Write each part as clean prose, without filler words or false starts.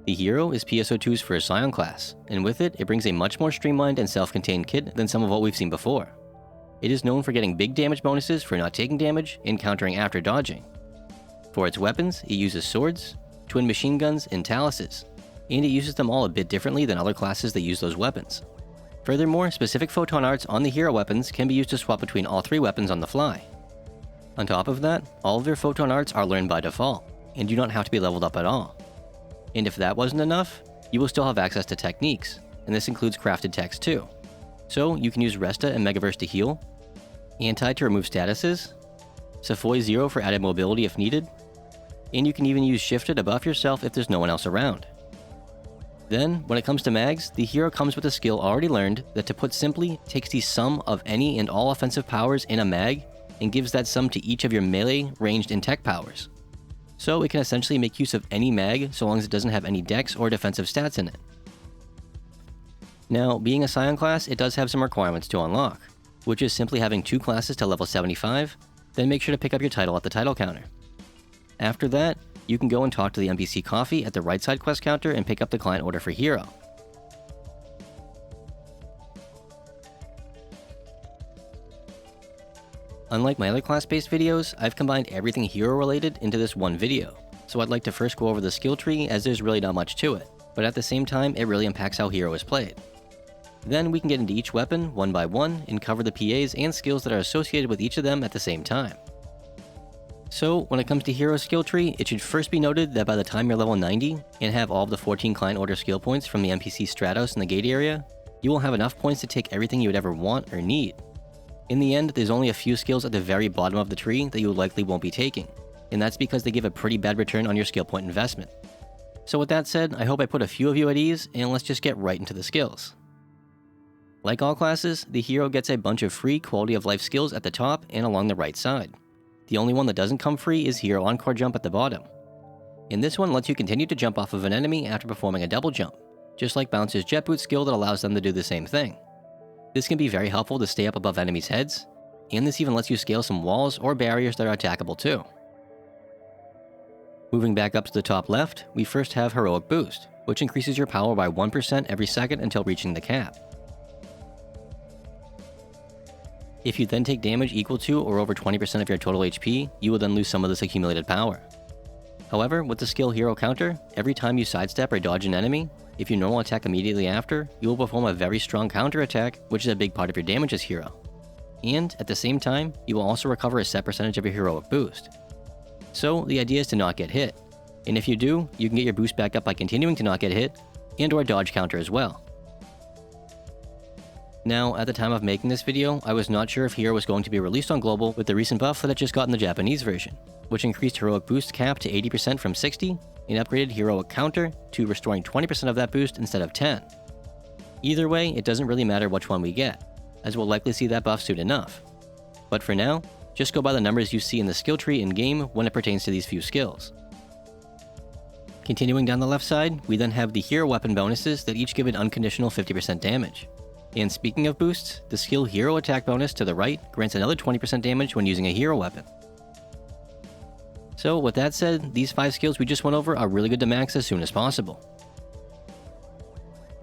The hero is PSO2's First Scion class, and with it, it brings a much more streamlined and self-contained kit than some of what we've seen before. It is known for getting big damage bonuses for not taking damage and countering after dodging. For its weapons, it uses swords, twin machine guns, and talises, and it uses them all a bit differently than other classes that use those weapons. Furthermore, specific photon arts on the hero weapons can be used to swap between all 3 weapons on the fly. On top of that, all of their photon arts are learned by default, and do not have to be leveled up at all. And if that wasn't enough, you will still have access to techniques, and this includes crafted techs too. So you can use Resta and Megaverse to heal, Anti to remove statuses, Sephoi 0 for added mobility if needed, and you can even use Shifted to buff yourself if there's no one else around. Then, when it comes to mags, the hero comes with a skill already learned that, to put simply, takes the sum of any and all offensive powers in a mag and gives that sum to each of your melee, ranged, and tech powers. So it can essentially make use of any mag so long as it doesn't have any dex or defensive stats in it. Now, being a Scion class, it does have some requirements to unlock, which is simply having 2 classes to level 75, then make sure to pick up your title at the title counter. After that, you can go and talk to the NPC Coffee at the right side quest counter and pick up the client order for hero. Unlike my other class-based videos, I've combined everything hero-related into this one video, so I'd like to first go over the skill tree as there's really not much to it, but at the same time it really impacts how hero is played. Then we can get into each weapon one by one and cover the PAs and skills that are associated with each of them at the same time. So when it comes to hero skill tree, it should first be noted that by the time you're level 90 and have all of the 14 client order skill points from the NPC Stratos in the gate area, you will have enough points to take everything you would ever want or need. In the end, there's only a few skills at the very bottom of the tree that you likely won't be taking, and that's because they give a pretty bad return on your skill point investment. So with that said, I hope I put a few of you at ease, and let's just get right into the skills. Like all classes, the hero gets a bunch of free quality of life skills at the top and along the right side. The only one that doesn't come free is Hero Encore Jump at the bottom. And this one lets you continue to jump off of an enemy after performing a double jump, just like Bounce's Jet Boot skill that allows them to do the same thing. This can be very helpful to stay up above enemies' heads, and this even lets you scale some walls or barriers that are attackable too. Moving back up to the top left, we first have Heroic Boost, which increases your power by 1% every second until reaching the cap. If you then take damage equal to or over 20% of your total HP, you will then lose some of this accumulated power. However, with the skill Hero Counter, every time you sidestep or dodge an enemy, if you normal attack immediately after, you will perform a very strong counter attack, which is a big part of your damage as hero. And, at the same time, you will also recover a set percentage of your heroic boost. So, the idea is to not get hit. And if you do, you can get your boost back up by continuing to not get hit, and or a dodge counter as well. Now, at the time of making this video, I was not sure if Hero was going to be released on global with the recent buff that it just got in the Japanese version, which increased heroic boost cap to 80% from 60, and upgraded heroic counter to restoring 20% of that boost instead of 10. Either way, it doesn't really matter which one we get, as we'll likely see that buff soon enough. But for now, just go by the numbers you see in the skill tree in-game when it pertains to these few skills. Continuing down the left side, we then have the hero weapon bonuses that each give an unconditional 50% damage. And speaking of boosts, the skill Hero Attack bonus to the right grants another 20% damage when using a hero weapon. So with that said, these 5 skills we just went over are really good to max as soon as possible.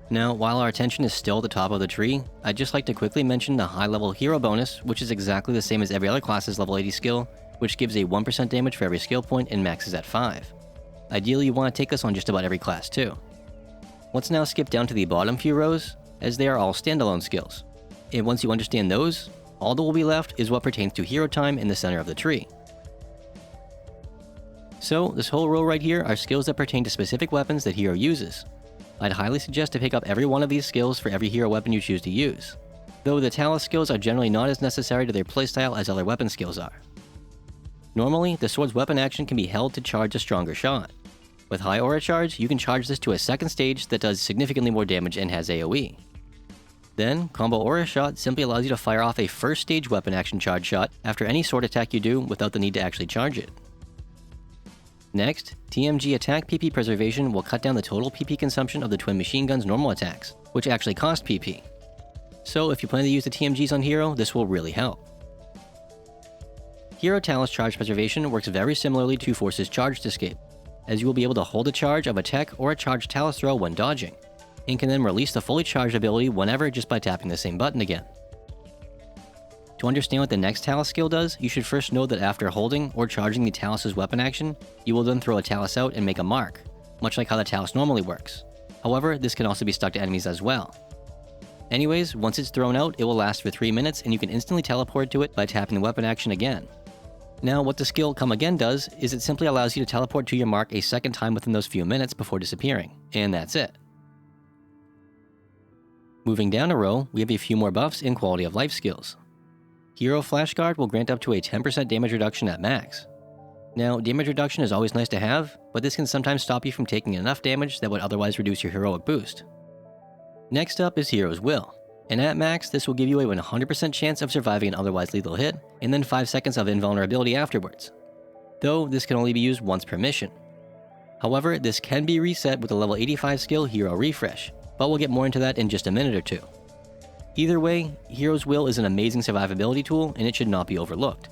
Now, while our attention is still at the top of the tree, I'd just like to quickly mention the high level hero bonus, which is exactly the same as every other class's level 80 skill, which gives a 1% damage for every skill point and maxes at 5. Ideally, you want to take this on just about every class too. Let's now skip down to the bottom few rows, as they are all standalone skills. And once you understand those, all that will be left is what pertains to hero time in the center of the tree. So, this whole row right here are skills that pertain to specific weapons that hero uses. I'd highly suggest to pick up every one of these skills for every hero weapon you choose to use, though the Talis skills are generally not as necessary to their playstyle as other weapon skills are. Normally, the sword's weapon action can be held to charge a stronger shot. With high aura charge, you can charge this to a second stage that does significantly more damage and has AoE. Then, Combo Aura Shot simply allows you to fire off a first stage weapon action charge shot after any sword attack you do without the need to actually charge it. Next, TMG Attack PP Preservation will cut down the total PP consumption of the twin machine gun's normal attacks, which actually cost PP. So if you plan to use the TMGs on Hero, this will really help. Hero Talis Charge Preservation works very similarly to Force's Charged Escape. as you will be able to hold a charge of a tech or a charged Talis throw when dodging, and can then release the fully charged ability whenever just by tapping the same button again. To understand what the next Talis skill does, you should first know that after holding or charging the Talis' weapon action, you will then throw a Talis out and make a mark, much like how the Talis normally works. However, this can also be stuck to enemies as well. Anyways, once it's thrown out, it will last for 3 minutes and you can instantly teleport to it by tapping the weapon action again. Now, what the skill Come Again does is it simply allows you to teleport to your mark a second time within those few minutes before disappearing, and that's it. Moving down a row, we have a few more buffs and quality of life skills. Hero Flash Guard will grant up to a 10% damage reduction at max. Now, damage reduction is always nice to have, but this can sometimes stop you from taking enough damage that would otherwise reduce your heroic boost. Next up is Hero's Will, and at max this will give you a 100% chance of surviving an otherwise lethal hit, and then 5 seconds of invulnerability afterwards. Though this can only be used once per mission. However, this can be reset with a level 85 skill Hero Refresh, but we'll get more into that in just a minute or two. Either way, Hero's Will is an amazing survivability tool and it should not be overlooked.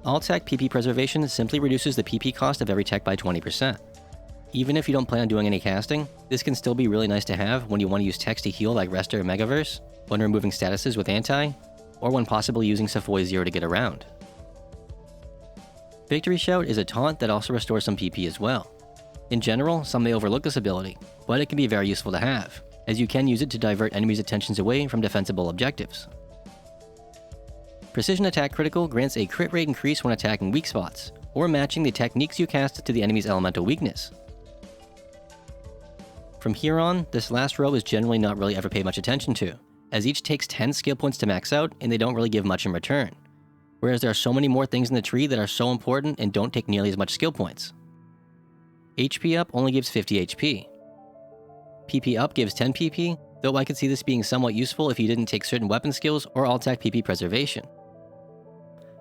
All tech PP preservation simply reduces the PP cost of every tech by 20%. Even if you don't plan on doing any casting, this can still be really nice to have when you want to use techs to heal like Resta or Megaverse, when removing statuses with anti, or when possibly using Sephoi Zero to get around. Victory Shout is a taunt that also restores some PP as well. In general, some may overlook this ability, but it can be very useful to have, as you can use it to divert enemies' attentions away from defensible objectives. Precision Attack Critical grants a crit rate increase when attacking weak spots, or matching the techniques you cast to the enemy's elemental weakness. From here on, this last row is generally not really ever paid much attention to, as each takes 10 skill points to max out and they don't really give much in return. Whereas there are so many more things in the tree that are so important and don't take nearly as much skill points. HP up only gives 50 HP. PP up gives 10 PP, though I could see this being somewhat useful if you didn't take certain weapon skills or all-attack PP preservation.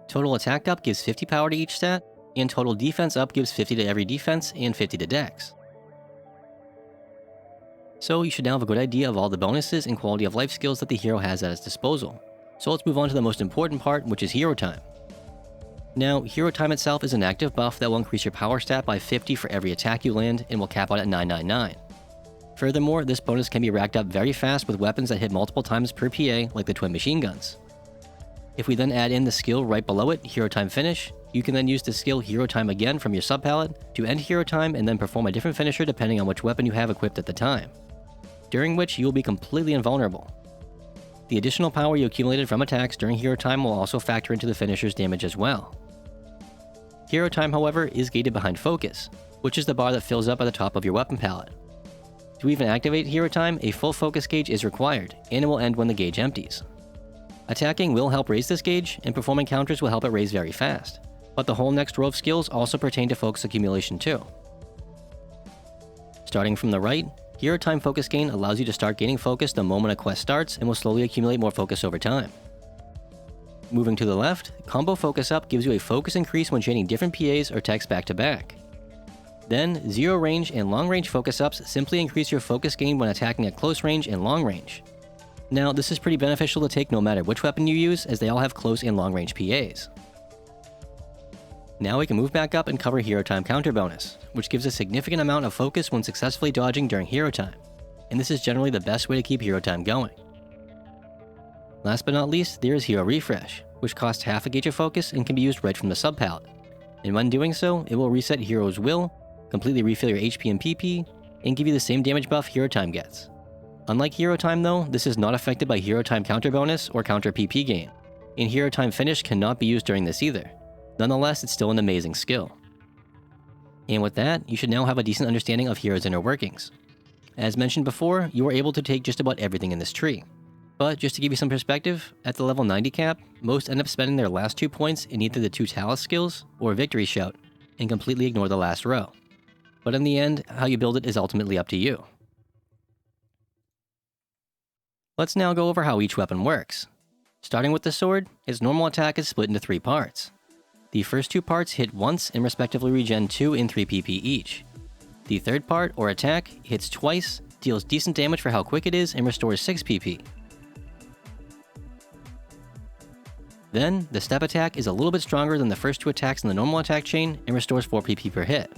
Total attack up gives 50 power to each stat, and total defense up gives 50 to every defense and 50 to dex. So you should now have a good idea of all the bonuses and quality of life skills that the hero has at its disposal. So let's move on to the most important part, which is hero time. Now, hero time itself is an active buff that will increase your power stat by 50 for every attack you land and will cap out at 999. Furthermore, this bonus can be racked up very fast with weapons that hit multiple times per PA, like the twin machine guns. If we then add in the skill right below it, Hero Time Finish, you can then use the skill Hero Time again from your sub-palette to end Hero Time and then perform a different finisher depending on which weapon you have equipped at the time, during which you will be completely invulnerable. The additional power you accumulated from attacks during Hero Time will also factor into the finisher's damage as well. Hero Time, however, is gated behind Focus, which is the bar that fills up at the top of your weapon palette. To even activate Hero Time, a full focus gauge is required, and it will end when the gauge empties. Attacking will help raise this gauge, and performing counters will help it raise very fast, but the whole next row of skills also pertain to focus accumulation too. Starting from the right, Hero Time Focus Gain allows you to start gaining focus the moment a quest starts and will slowly accumulate more focus over time. Moving to the left, Combo Focus Up gives you a focus increase when chaining different PAs or techs back to back. Then, Zero Range and Long Range Focus Ups simply increase your focus gain when attacking at close range and long range. Now, this is pretty beneficial to take no matter which weapon you use, as they all have close and long range PAs. Now we can move back up and cover Hero Time Counter Bonus, which gives a significant amount of focus when successfully dodging during Hero Time, and this is generally the best way to keep Hero Time going. Last but not least, there is Hero Refresh, which costs half a gauge of focus and can be used right from the sub-palette, and when doing so, it will reset Hero's Will, completely refill your HP and PP, and give you the same damage buff Hero Time gets. Unlike Hero Time though, this is not affected by Hero Time Counter Bonus or Counter PP gain, and Hero Time Finish cannot be used during this either. Nonetheless, it's still an amazing skill. And with that, you should now have a decent understanding of Hero's inner workings. As mentioned before, you are able to take just about everything in this tree. But just to give you some perspective, at the level 90 cap, most end up spending their last 2 points in either the 2 Talis skills or Victory Shout, and completely ignore the last row. But in the end, how you build it is ultimately up to you. Let's now go over how each weapon works. Starting with the sword, its normal attack is split into 3 parts. The first 2 parts hit once and respectively regen 2 and 3 PP each. The third part, or attack, hits twice, deals decent damage for how quick it is, and restores 6 PP. Then, the step attack is a little bit stronger than the first 2 attacks in the normal attack chain and restores 4 PP per hit.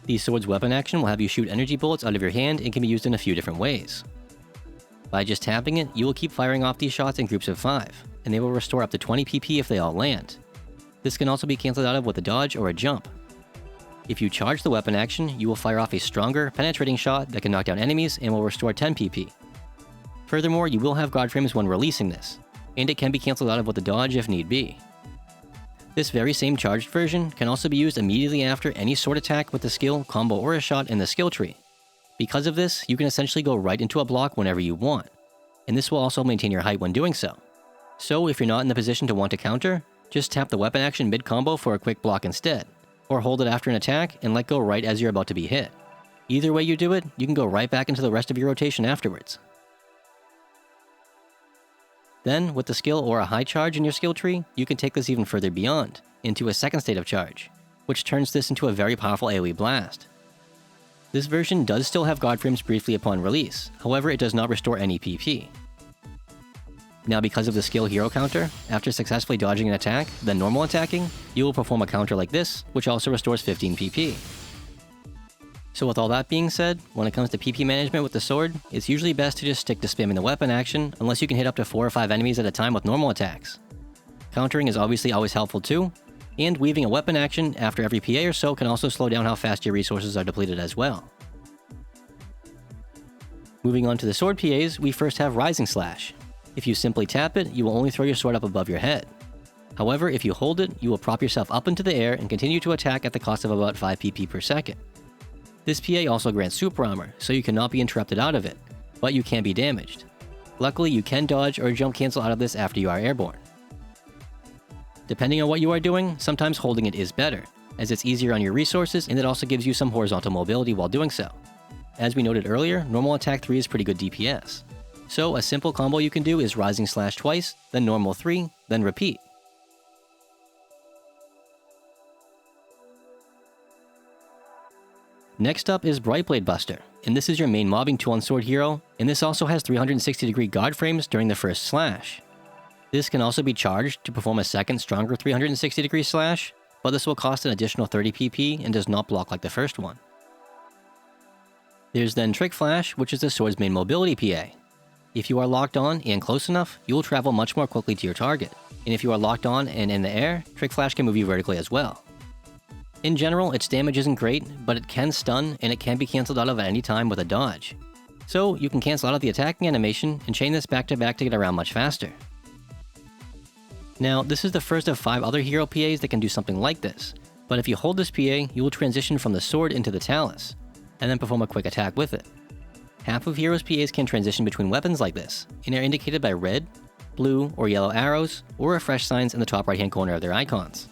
The sword's weapon action will have you shoot energy bullets out of your hand and can be used in a few different ways. By just tapping it, you will keep firing off these shots in groups of 5, and they will restore up to 20 PP if they all land. This can also be cancelled out of with a dodge or a jump. If you charge the weapon action, you will fire off a stronger, penetrating shot that can knock down enemies and will restore 10 PP. Furthermore, you will have god frames when releasing this, and it can be cancelled out of with a dodge if need be. This very same charged version can also be used immediately after any sword attack with the skill, combo, or a shot in the skill tree. Because of this, you can essentially go right into a block whenever you want, and this will also maintain your height when doing so. So if you're not in the position to want to counter, just tap the weapon action mid-combo for a quick block instead, or hold it after an attack and let go right as you're about to be hit. Either way you do it, you can go right back into the rest of your rotation afterwards. Then, with the skill or a high charge in your skill tree, you can take this even further beyond, into a second state of charge, which turns this into a very powerful AoE blast. This version does still have god frames briefly upon release, however it does not restore any PP. Now because of the skill hero counter, after successfully dodging an attack, then normal attacking, you will perform a counter like this, which also restores 15 PP. So with all that being said, when it comes to PP management with the sword, it's usually best to just stick to spamming the weapon action unless you can hit up to 4 or 5 enemies at a time with normal attacks. Countering is obviously always helpful too, and weaving a weapon action after every PA or so can also slow down how fast your resources are depleted as well. Moving on to the sword PAs, we first have Rising Slash. If you simply tap it, you will only throw your sword up above your head. However, if you hold it, you will prop yourself up into the air and continue to attack at the cost of about 5 PP per second. This PA also grants super armor, so you cannot be interrupted out of it, but you can be damaged. Luckily, you can dodge or jump cancel out of this after you are airborne. Depending on what you are doing, sometimes holding it is better, as it's easier on your resources and it also gives you some horizontal mobility while doing so. As we noted earlier, normal attack 3 is pretty good DPS. So a simple combo you can do is Rising Slash twice, then normal 3, then repeat. Next up is Brightblade Buster, and this is your main mobbing tool on Sword Hero, and this also has 360 degree god frames during the first slash. This can also be charged to perform a second stronger 360 degree slash, but this will cost an additional 30 PP and does not block like the first one. There's then Trick Flash, which is the sword's main mobility PA. If you are locked on and close enough, you will travel much more quickly to your target, and if you are locked on and in the air, Trick Flash can move you vertically as well. In general, its damage isn't great, but it can stun and it can be cancelled out of at any time with a dodge. So you can cancel out of the attacking animation and chain this back to back to get around much faster. Now, this is the first of 5 other hero PAs that can do something like this, but if you hold this PA, you will transition from the sword into the Talis, and then perform a quick attack with it. Half of heroes' PAs can transition between weapons like this, and are indicated by red, blue, or yellow arrows, or refresh signs in the top right hand corner of their icons.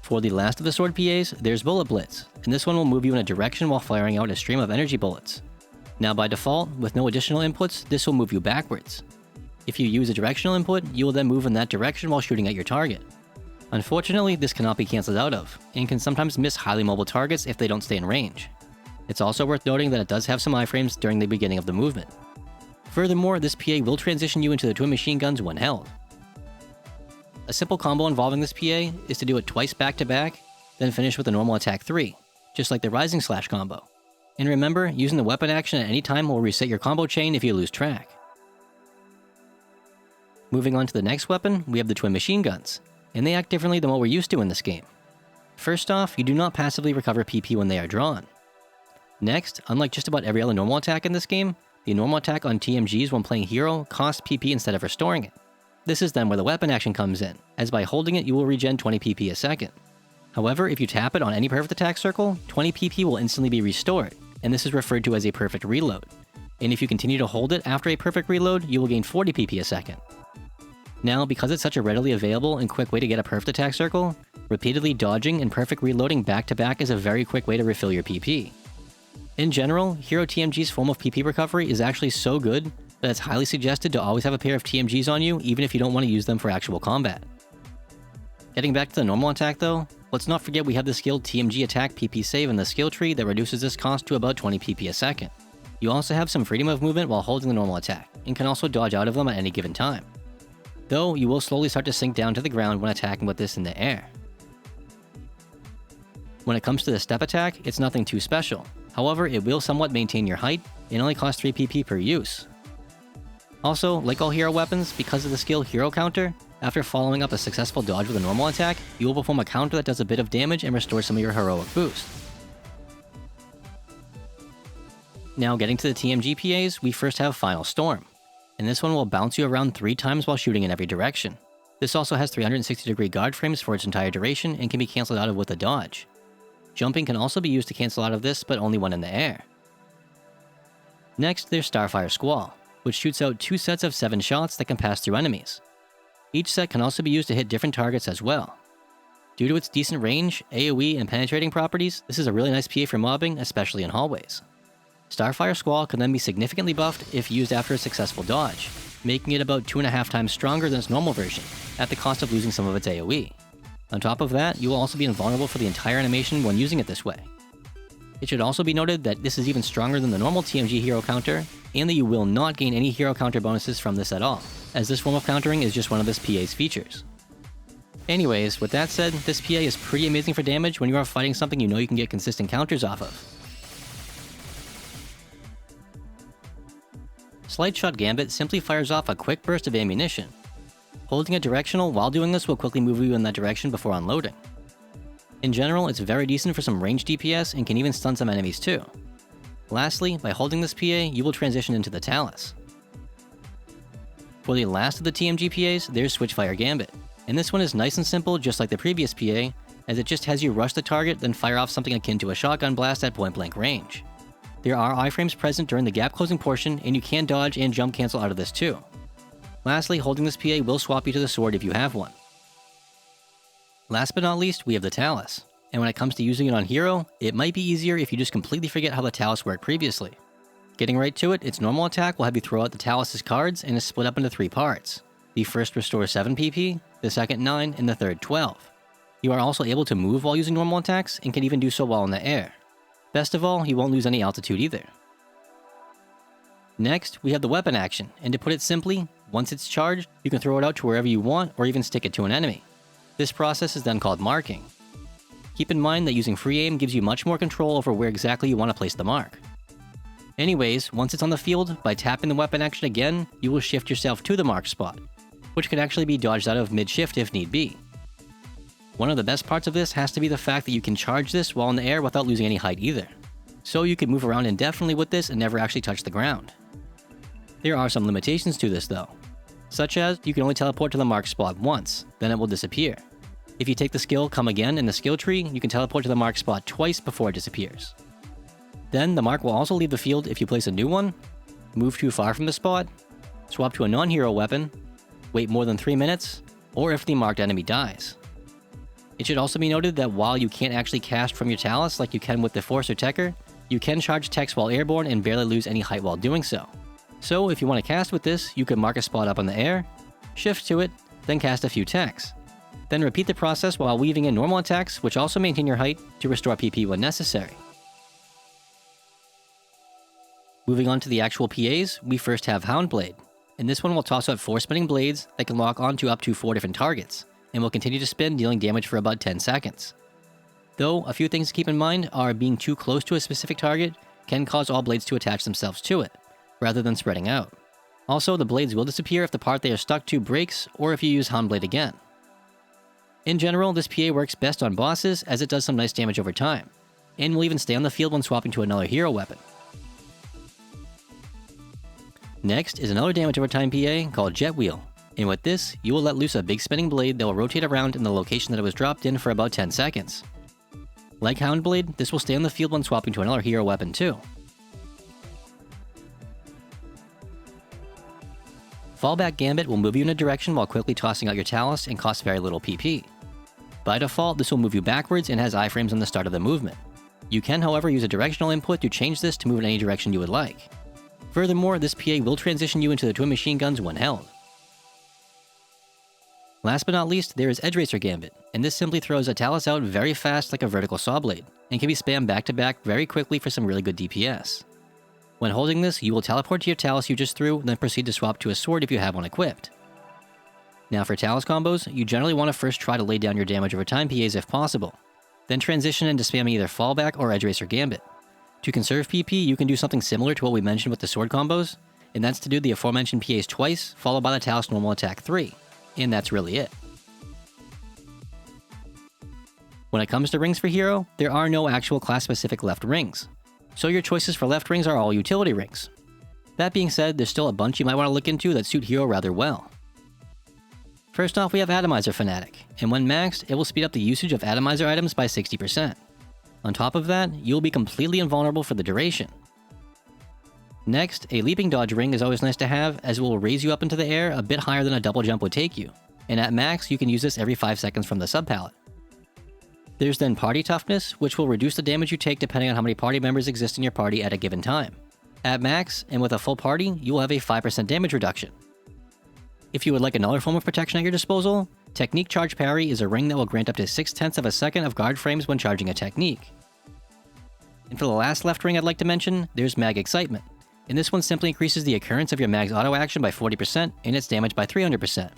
For the last of the sword PAs, there's Bullet Blitz, and this one will move you in a direction while firing out a stream of energy bullets. Now by default, with no additional inputs, this will move you backwards. If you use a directional input, you will then move in that direction while shooting at your target. Unfortunately, this cannot be cancelled out of, and can sometimes miss highly mobile targets if they don't stay in range. It's also worth noting that it does have some iframes during the beginning of the movement. Furthermore, this PA will transition you into the twin machine guns when held. A simple combo involving this PA is to do it twice back to back, then finish with a normal attack 3, just like the Rising Slash combo. And remember, using the weapon action at any time will reset your combo chain if you lose track. Moving on to the next weapon, we have the twin machine guns, and they act differently than what we're used to in this game. First off, you do not passively recover PP when they are drawn. Next, unlike just about every other normal attack in this game, the normal attack on TMGs when playing hero costs PP instead of restoring it. This is then where the weapon action comes in, as by holding it you will regen 20 PP a second. However, if you tap it on any perfect attack circle, 20 PP will instantly be restored, and this is referred to as a perfect reload. And if you continue to hold it after a perfect reload, you will gain 40 PP a second. Now, because it's such a readily available and quick way to get a perfect attack circle, repeatedly dodging and perfect reloading back to back is a very quick way to refill your PP. In general, Hero TMG's form of PP recovery is actually so good that it's highly suggested to always have a pair of TMGs on you even if you don't want to use them for actual combat. Getting back to the normal attack though, let's not forget we have the skill TMG Attack PP Save in the skill tree that reduces this cost to about 20 PP a second. You also have some freedom of movement while holding the normal attack, and can also dodge out of them at any given time. though you will slowly start to sink down to the ground when attacking with this in the air. When it comes to the step attack, it's nothing too special. However, it will somewhat maintain your height, and only costs 3 PP per use. Also, like all hero weapons, because of the skill Hero Counter, after following up a successful dodge with a normal attack, you will perform a counter that does a bit of damage and restores some of your heroic boost. Now getting to the TMG PAs, we first have Final Storm, and this one will bounce you around 3 times while shooting in every direction. This also has 360-degree guard frames for its entire duration and can be cancelled out of with a dodge. Jumping can also be used to cancel out of this, but only when in the air. Next, there's Starfire Squall, which shoots out 2 sets of 7 shots that can pass through enemies. Each set can also be used to hit different targets as well. Due to its decent range, AoE, and penetrating properties, this is a really nice PA for mobbing, especially in hallways. Starfire Squall can then be significantly buffed if used after a successful dodge, making it about 2.5 times stronger than its normal version, at the cost of losing some of its AoE. On top of that, you will also be invulnerable for the entire animation when using it this way. It should also be noted that this is even stronger than the normal TMG hero counter, and that you will not gain any hero counter bonuses from this at all, as this form of countering is just one of this PA's features. Anyways, with that said, this PA is pretty amazing for damage when you are fighting something you know you can get consistent counters off of. Slight Shot Gambit simply fires off a quick burst of ammunition. Holding it directional while doing this will quickly move you in that direction before unloading. In general, it's very decent for some ranged DPS and can even stun some enemies too. Lastly, by holding this PA, you will transition into the Talis. For the last of the TMG PAs, there's Switchfire Gambit, and this one is nice and simple just like the previous PA, as it just has you rush the target then fire off something akin to a shotgun blast at point blank range. There are iframes present during the gap closing portion, and you can dodge and jump cancel out of this too. Lastly, holding this PA will swap you to the sword if you have one. Last but not least, we have the Talis, and when it comes to using it on hero, it might be easier if you just completely forget how the Talis worked previously. Getting right to it, its normal attack will have you throw out the Talis' cards and is split up into 3 parts. The first restores 7 PP, the second 9, and the third 12. You are also able to move while using normal attacks, and can even do so while in the air. Best of all, you won't lose any altitude either. Next, we have the weapon action, and to put it simply, once it's charged, you can throw it out to wherever you want or even stick it to an enemy. This process is then called marking. Keep in mind that using free aim gives you much more control over where exactly you want to place the mark. Anyways, once it's on the field, by tapping the weapon action again, you will shift yourself to the marked spot, which can actually be dodged out of mid-shift if need be. One of the best parts of this has to be the fact that you can charge this while in the air without losing any height either. So you can move around indefinitely with this and never actually touch the ground. There are some limitations to this though, such as you can only teleport to the marked spot once, then it will disappear. If you take the skill Come Again in the skill tree, you can teleport to the marked spot twice before it disappears. Then the mark will also leave the field if you place a new one, move too far from the spot, swap to a non-hero weapon, wait more than 3 minutes, or if the marked enemy dies. It should also be noted that while you can't actually cast from your Talis like you can with the Force or Tekker, you can charge techs while airborne and barely lose any height while doing so. So if you want to cast with this, you can mark a spot up in the air, shift to it, then cast a few techs. Then repeat the process while weaving in normal attacks, which also maintain your height, to restore PP when necessary. Moving on to the actual PAs, we first have Houndblade, and this one will toss out 4 spinning blades that can lock onto up to 4 different targets, and will continue to spin, dealing damage for about 10 seconds. Though, a few things to keep in mind are being too close to a specific target can cause all blades to attach themselves to it, rather than spreading out. Also, the blades will disappear if the part they are stuck to breaks, or if you use Houndblade again. In general, this PA works best on bosses as it does some nice damage over time, and will even stay on the field when swapping to another hero weapon. Next is another damage over time PA called Jet Wheel, and with this, you will let loose a big spinning blade that will rotate around in the location that it was dropped in for about 10 seconds. Like Houndblade, this will stay on the field when swapping to another hero weapon too. Fallback Gambit will move you in a direction while quickly tossing out your Talis and costs very little PP. By default, this will move you backwards and has iframes on the start of the movement. You can, however, use a directional input to change this to move in any direction you would like. Furthermore, this PA will transition you into the twin machine guns when held. Last but not least, there is Edge Racer Gambit, and this simply throws a Talis out very fast like a vertical saw blade, and can be spammed back to back very quickly for some really good DPS. When holding this, you will teleport to your Talis you just threw, then proceed to swap to a sword if you have one equipped. Now for Talis combos, you generally want to first try to lay down your damage over time PAs if possible, then transition into spamming either Fallback or Edge Racer Gambit. To conserve PP, you can do something similar to what we mentioned with the sword combos, and that's to do the aforementioned PAs twice, followed by the Talis normal attack 3, and that's really it. When it comes to rings for Hero, there are no actual class-specific left rings, so your choices for left rings are all utility rings. That being said, there's still a bunch you might want to look into that suit Hero rather well. First off, we have Atomizer Fanatic, and when maxed, it will speed up the usage of Atomizer items by 60%. On top of that, you'll be completely invulnerable for the duration. Next, a Leaping Dodge ring is always nice to have, as it will raise you up into the air a bit higher than a double jump would take you, and at max, you can use this every 5 seconds from the sub-palette. There's then Party Toughness, which will reduce the damage you take depending on how many party members exist in your party at a given time. At max, and with a full party, you will have a 5% damage reduction. If you would like another form of protection at your disposal, Technique Charge Parry is a ring that will grant up to 0.6 of a second of guard frames when charging a technique. And for the last left ring I'd like to mention, there's Mag Excitement, and this one simply increases the occurrence of your Mag's auto action by 40% and its damage by 300%.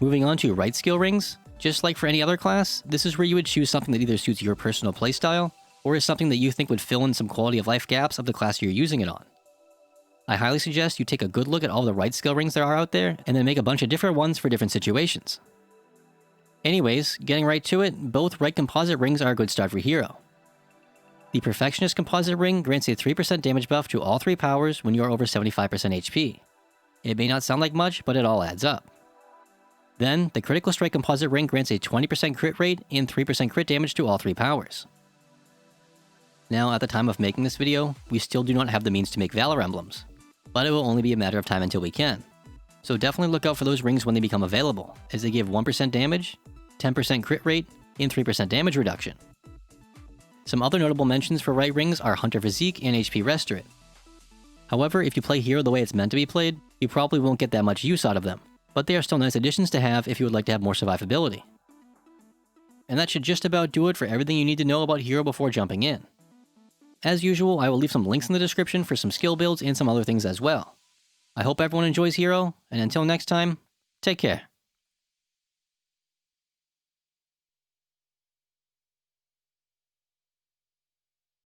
Moving on to right skill rings, just like for any other class, this is where you would choose something that either suits your personal playstyle, or is something that you think would fill in some quality of life gaps of the class you're using it on. I highly suggest you take a good look at all the right skill rings there are out there, and then make a bunch of different ones for different situations. Anyways, getting right to it, both right composite rings are a good start for Hero. The Perfectionist composite ring grants a 3% damage buff to all 3 powers when you are over 75% HP. It may not sound like much, but it all adds up. Then, the Critical Strike composite ring grants a 20% crit rate and 3% crit damage to all 3 powers. Now, at the time of making this video, we still do not have the means to make Valor emblems, but it will only be a matter of time until we can. So definitely look out for those rings when they become available, as they give 1% damage, 10% crit rate, and 3% damage reduction. Some other notable mentions for right rings are Hunter Physique and HP Restorate. However, if you play Hero the way it's meant to be played, you probably won't get that much use out of them, but they are still nice additions to have if you would like to have more survivability. And that should just about do it for everything you need to know about Hero before jumping in. As usual, I will leave some links in the description for some skill builds and some other things as well. I hope everyone enjoys Hero, and until next time, take care.